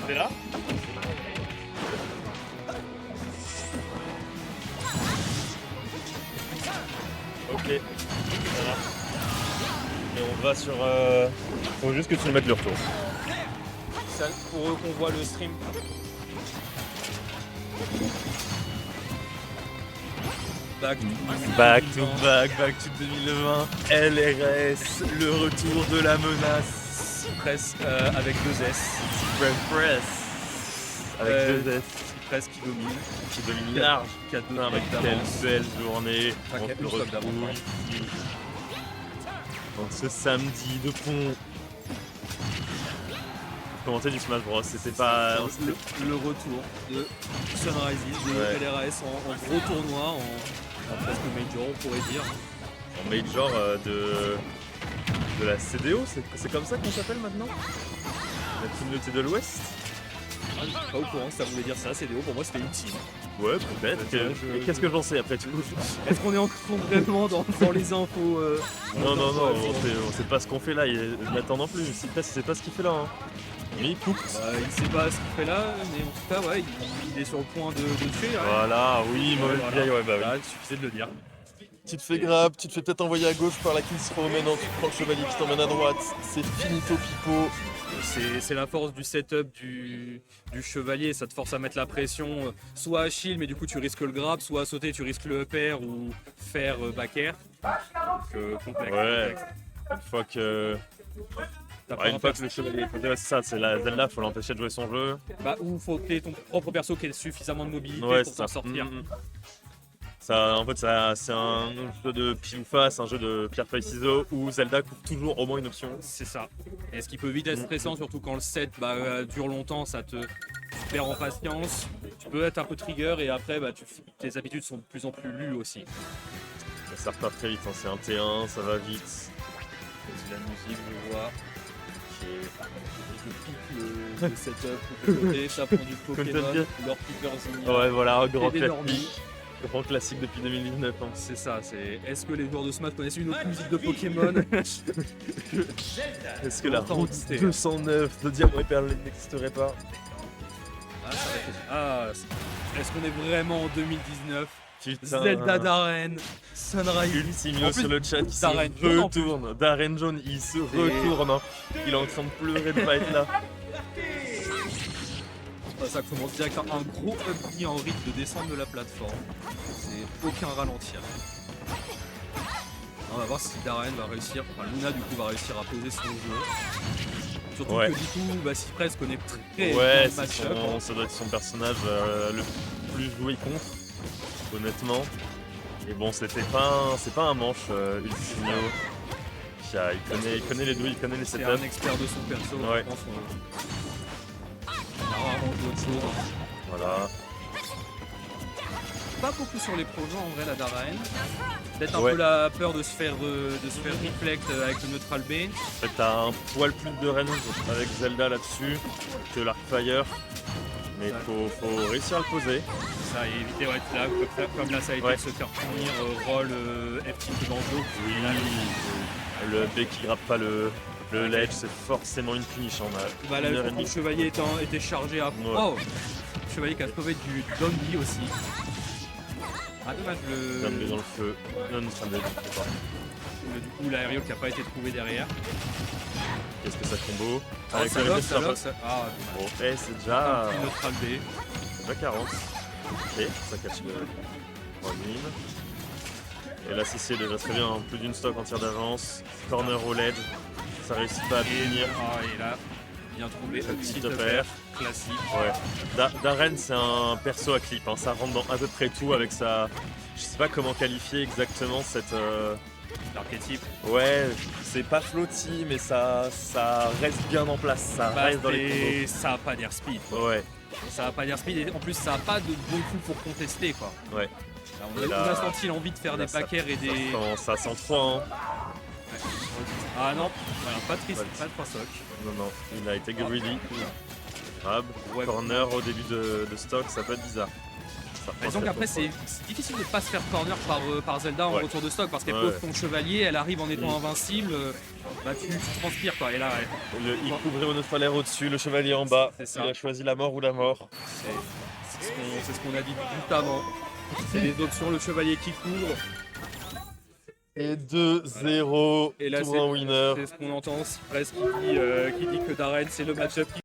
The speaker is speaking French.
C'est là. Ok. Voilà. Et on va sur... Faut juste que tu le mettes le retour. Ça, pour eux qu'on voit le stream. Back to 2020, LRS, le retour de la menace, presque avec 2 S. Press. Avec 2 S. Presque qui domine. Qui domine large. 4-2 Avec quelle belle journée. Enfin, On une se stock retrouve d'avantage. donc ce samedi de pont. Commenter du Smash Bros. C'était pas... Le retour de Sunrise, de LRS en gros tournoi, en presque major, on pourrait dire. En major de la CDO, c'est comme ça qu'on s'appelle maintenant? La communauté de l'Ouest? Ah, je suis pas au courant que ça voulait dire ça, CDO, pour moi c'était une team. Ouais, peut-être. Mais qu'est-ce que j'en sais après tout? Est-ce qu'on est encore vraiment dans les infos Non, on sait pas ce qu'on fait là, Nathan non plus, il sait pas ce qu'il fait là. Hein. Mais il coupe. Il sait pas ce qu'il fait là, mais en tout cas, ouais, il est sur le point de tuer. Ouais. Voilà, oui, mauvaise vieille, ouais, bah oui. Là, il suffisait de le dire. Tu te fais grab, tu te fais peut-être envoyer à gauche par la Kings Row, maintenant tu prends le chevalier qui t'emmène à droite, c'est finito pipo. C'est la force du setup du chevalier, ça te force à mettre la pression, soit à shield, mais du coup tu risques le grab, soit à sauter, tu risques le up air ou faire back air. Donc complexe. Ouais, une fois que le chevalier est posé, c'est ça, c'est la Zelda, faut l'empêcher de jouer son jeu. Ou faut que tu aies ton propre perso qui ait suffisamment de mobilité pour t'en sortir. Ça, en fait, c'est un jeu de pile ou face, un jeu de pierre feuille ciseaux où Zelda coupe toujours au moins une option. C'est ça. Et ce qui peut vite être stressant, surtout quand le set dure longtemps, tu perds en patience. Tu peux être un peu trigger et après tes habitudes sont de plus en plus lues aussi. Ça repart très vite, hein. C'est un T1, ça va vite. C'est la musique, je vois. Je pique le setup de côté, ça prend du Pokémon, leur Pickers. Ouais, voilà, un grand et des classique. Grand classique depuis 2019. Hein. C'est ça, est-ce que les joueurs de Smash connaissent une autre musique de Pokémon? Est-ce que la route 209 de Diamant et Perle n'existerait pas? Est-ce qu'on est vraiment en 2019? Putain. Zelda Darren, Sunrise. Ultimio sur le chat qui se retourne. Darren Jaune, il se retourne. Hein. Il est en train de pleurer de pas être là. Ça commence direct un gros up en rythme de descente de la plateforme. C'est aucun ralentir. On va voir si Darren va réussir, Luna du coup va réussir à poser son jeu. Surtout que du coup, Cypress connaît très bien le match-up. Ça doit être son personnage le plus joué contre, honnêtement. Et bon, c'est pas un manche Ultimio. Il connaît les douilles, il connaît les setups. C'est un expert de son perso, ouais. Je pense. On a rarement joué autre chose. Voilà. Pas beaucoup sur les projets en vrai la Darren. Peut-être un peu la peur de se faire reflect avec le neutral B. En fait t'as un poil plus de range avec Zelda là-dessus que l'Arcfire. Mais faut réussir à le poser. Ça et éviter là, comme là ça a été de se faire punir roll F-tilt dans le dos. Oui, le B qui grappe pas le ledge, c'est forcément une punish. Le chevalier était chargé à fond. Oh, le chevalier qui a sauvé du Donkey aussi. Ah dommage le dans le feu. Non, ça me dérange pas. Du coup l'aérial qui n'a pas été trouvé derrière. Qu'est-ce que ça combo? Avec ça lock. Bon, c'est déjà... Un petit neutral B. Déjà 40. Ok, ça cache le 3000. Et là Sissi est déjà très bien, plus d'une stock en tir d'avance. Corner au ledge. Ça réussit pas à finir. Et là, bien trouvé. Petit up air. Classique. Ouais. Darren, c'est un perso à clip. Hein. Ça rentre dans à peu près tout avec sa... Je sais pas comment qualifier exactement cette... L'archétype. Ouais, c'est pas floaty, mais ça reste bien en place. Ça reste dans les combos. Ça a pas d'air speed. Ouais. Ça a pas d'air speed et en plus ça a pas de bon coup pour contester quoi. Ouais. On a senti l'envie de faire des backers et des... Ça sent 3 hein. Ah non, voilà, pas triste, pas de 3 socs. Non, il a été greedy. Grab, corner au début de stock, ça peut être bizarre. faire Bah, disons qu'après, c'est difficile de pas se faire corner par Zelda en Ouais. retour de stock parce qu'elle Ouais, pose ouais. ton chevalier, elle arrive en étant invincible, bah tu transpires quoi. Et là, ouais, Il couvrait au neutralaire au-dessus, le chevalier en bas. C'est ça. Il a choisi la mort ou la mort. c'est ce qu'on a dit juste avant. C'est les options, le chevalier qui couvre. Et 2-0, Et là, tour un winner. c'est ce qu'on entend aussi presque qui dit que Darren, c'est le match-up